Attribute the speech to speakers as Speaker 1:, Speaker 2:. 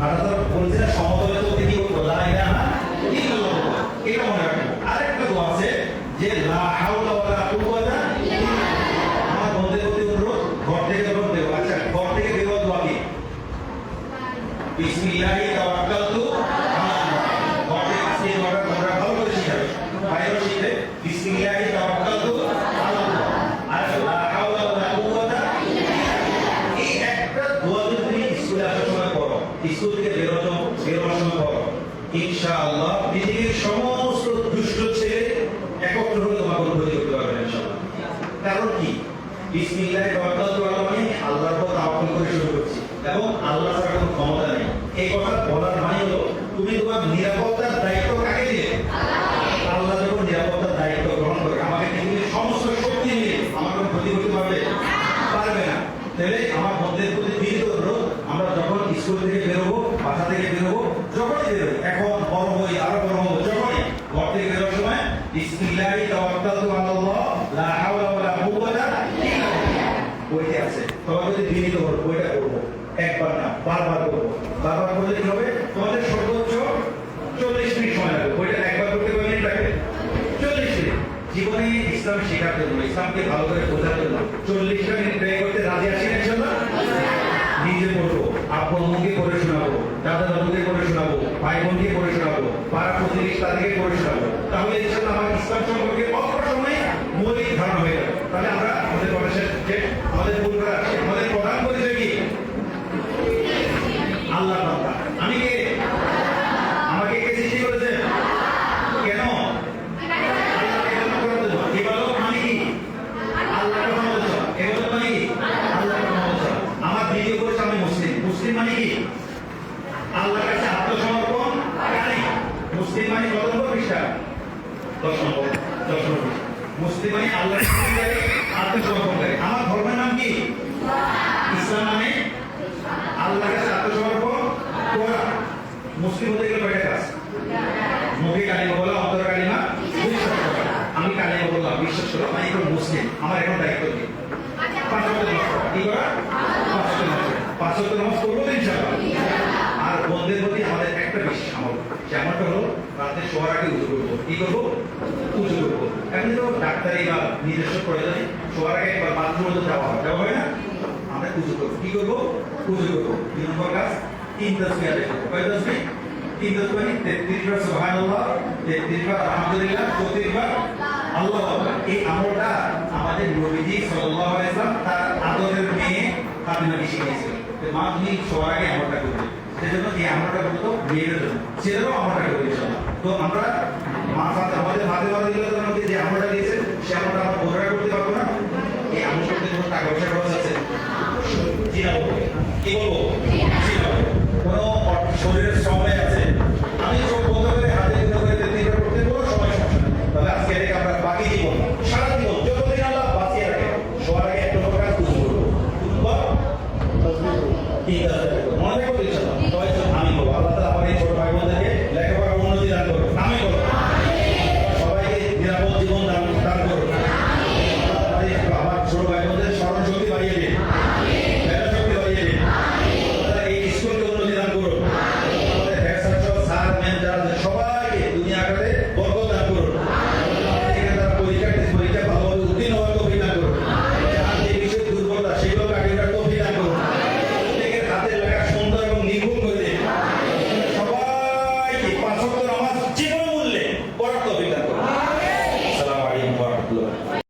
Speaker 1: আমরা তো বলছি না সমতলে তো কি করবো, লা ইলাহা ইল্লাল্লাহ, এটা মনে রাখবো। আরেকটা দোয়া আছে যে লা হাওলা ওয়ালা কুওয়াতা ইল্লা বিল্লাহ। আমার বন্ধের প্রতি অনুরোধ, ঘর থেকে যখন দেবো, আচ্ছা ঘর থেকে দেওয়া দোয়া কি? বিসমিল্লাহি তাওয়াক্কালতু আলাল্লাহ। ঘর থেকে আজকে দোয়াটা তোমরা ভালো করে শিখাবে, বাইরেও শিখবে। বিসমিল্লাহি তাওয়াক্কালতু আলাল্লাহ আর লা হাওলা ওয়ালা কুওয়াতা ইল্লা বিল্লাহ। এই একটা দোয়া যদি তুমি স্কুলে আসার সময় পড়ো, স্কুল থেকে বেরোনোর সময় পড়ো, ইনশাআল্লাহ পৃথিবীর সমস্ত দুষ্ট ছেলে একত্র হয়ে তোমাকে কোনো ক্ষতি করতে পারবে না ইনশাআল্লাহ। কারণ কি? বিসমিল্লাহি তাওয়াক্কালতু আলাল্লাহ মানে আল্লাহর উপর তাওয়াক্কুল করে শুরু করছি এবং আল্লাহ ছাড়া কোনো ক্ষমতা নেই। এই কথা বলার মানে হলো তুমি তোমার নিরাপত্তার দায়িত্ব কাকে দিলে? আল্লাহ যখন নিরাপত্তার দায়িত্ব গ্রহণ করে আমাকে পৃথিবীর সমস্ত শক্তি নিয়ে আমার কোনো ক্ষতি করতে পারবে না। তাহলে আমার বন্ধের প্রতি বিনীত অনুরোধ, আমরা যখন স্কুল থেকে বেরোবো, বাসা থেকে বেরোবো, যখনই বেরোবো, এখন বড় হই আরো বড় হবো, যখনই ঘর থেকে বেরোর সময় বিসমিল্লাহি তাওয়াক্কালতু আলাল্লাহ লা হাওলা ওয়ালা কুওয়াতা ইল্লা বিল্লাহ বইতে আছে। তোমার যদি বিনীত হলো বইটা করবো, একবার না বারবার করবো। বারবার করলে কি হবে? তোমাদের সর্বোচ্চ 40 মিনিট সময় লাগবে। বইটা একবার করতে কয় মিনিট লাগে? 40 মিনিট। জীবনে ইসলাম শেখার জন্য, ইসলামকে ভালো করে বোঝার জন্য 40টা মিনিট ব্যয় করতে রাজি আছি না ইনশাআল্লাহ? নিজে পড়বো, আব্বু আম্মুকে পড়ে শোনাবো, দাদা দাদুকে পড়ে শোনাবো, ভাই বোনকে পড়ে শোনাবো, পাড়া প্রতিবেশী তাদেরকে পড়ে শোনাবো। তাহলে ইনশাআল্লাহ আমার ইসলাম সম্পর্কে অল্প সময়ে মৌলিক ধারণা হয়ে যাবে। তাহলে আমরা আমাদের প্রদেশের যে আমাদের পরিবার আছে, আমাদের প্রধান পরিচয় কি? আল্লাহ বান্দা। আমি কে? আমাকে কে সৃষ্টি করেছে? কেন? আল্লাহকে ইবাদত করার জন্য। ইবাদত মানে কি? আল্লাহকে মানতে চাও। ইবাদত মানে কি? আল্লাহকে মানতে চাও। আমার দ্বিতীয় পরিচয় আমি মুসলিম। মুসলিম মানে কি? আল্লাহর কাছে আত্মসমর্পণ কারী। মুসলিম মানে কত নম্বর পৃষ্ঠা? 10 নম্বর পৃষ্ঠা। মুসলিম মানে আল্লাহর কাছে আত্মসমর্পণকারী। আমার ধর্মের নাম কি? ইসলাম মানে আল্লাহর কাছে আত্মসমর্পণ করা। মুসলিম হতে গেলে কয়টা কাজ? মুখে কালিমা বলা, অন্তরে কালিমা বিশ্বাস করা। আমি কালিমা বললাম, বিশ্বাস করলাম, আমি এখন মুসলিম। আমার এখন দায়িত্ব কি? 5 ওয়াক্ত নামাজ পড়া। কি করা? 5 ওয়াক্ত নামাজ পড়বো তো ইনশাআল্লাহ। আর বন্ধের প্রতি আমাদের একটা বিশ্বাস আমল, যেমনটা হলো রাতে শোয়ার আগে উযু করবো। কি করবো? উযু করবো। এমনি তো ডাক্তারি বা নিজস্ব প্রয়োজনে শোয়ার আগে একবার বাথরুমে তো যাওয়া হয় না? আমরা উযু করবো। কি করবো? উযু করবো। 2 নম্বর কাজ 3 তাসবিহ আদায় করবো। কয় তাসবিহ? 3 তাসবিহ। 33 বার সুবহানাল্লাহ, 33 বার আলহামদুলিল্লাহ, 34 বার আল্লাহু আকবার। এই আমলটা আমাদের নবীজি সাল্লাল্লাহু আলাইহি ওয়াসাল্লাম তার আদরের মেয়ে ফাতিমাকে শিখিয়েছিলেন। মা তুমি শোয়ার আগে আমলটা করবে। সেজন্য এই আমলটা করতো মেয়েদের জন্য, ছেলেরাও আমলটা করবে ইনশাআল্লাহ। তো আমরা আমাদের মধ্যে যে আমলটা দিয়েছে সে আমলটা আমরা বোঝা করতে পারবো না। এই আমল করতে কোনো টাকা পয়সা খরচ আছে? জি না বলবো। কি বলবো? জি না বলবো। কোনো শরীরের সময় আছে? আমি চোখ বন্ধ করে হাতে গুঁড়ো করে 33 বার করতে কোনো সময় সমস্যা নেই। তবে আজকে থেকে আমরা বাকি জীবন, সারা জীবন যতদিন আল্লাহ বাঁচিয়ে রাখে, শোয়ার আগে একটা নম্বর কাজ উযু করবো। ঠিক আছে, মনে করবো ইনশাআল্লাহ। আমি বলবো আল্লাহ তাআলা আমার এই ছোট ভাই বোনদেরকে লেখাপড়া উন্নতি দান করুন। আমি বলবো সবাইকে নিরাপদ জীবন দান করুন। আমার ছোট ভাই বোনদের স্মরণ শক্তি বাড়িয়ে দিন, মেধা শক্তি বাড়িয়ে দিন। এই স্কুলকে উন্নতি দান করুন। আমাদের হেড স্যার ম্যাম যারা সবাইকে দুনিয়া আকারে বরকত দান করুন। তারা পরীক্ষা ভালোভাবে উত্তীর্ণ হওয়ার তৌফিক দান করুন। আর যে বিষয়ে দুর্বলতা সেগুলো কাটিয়ে ওঠার তৌফিক দান করুন। প্রত্যেকের হাতের লেখা সুন্দর এবং নিপুণ করে দিন। সবাইকে 5 ওয়াক্ত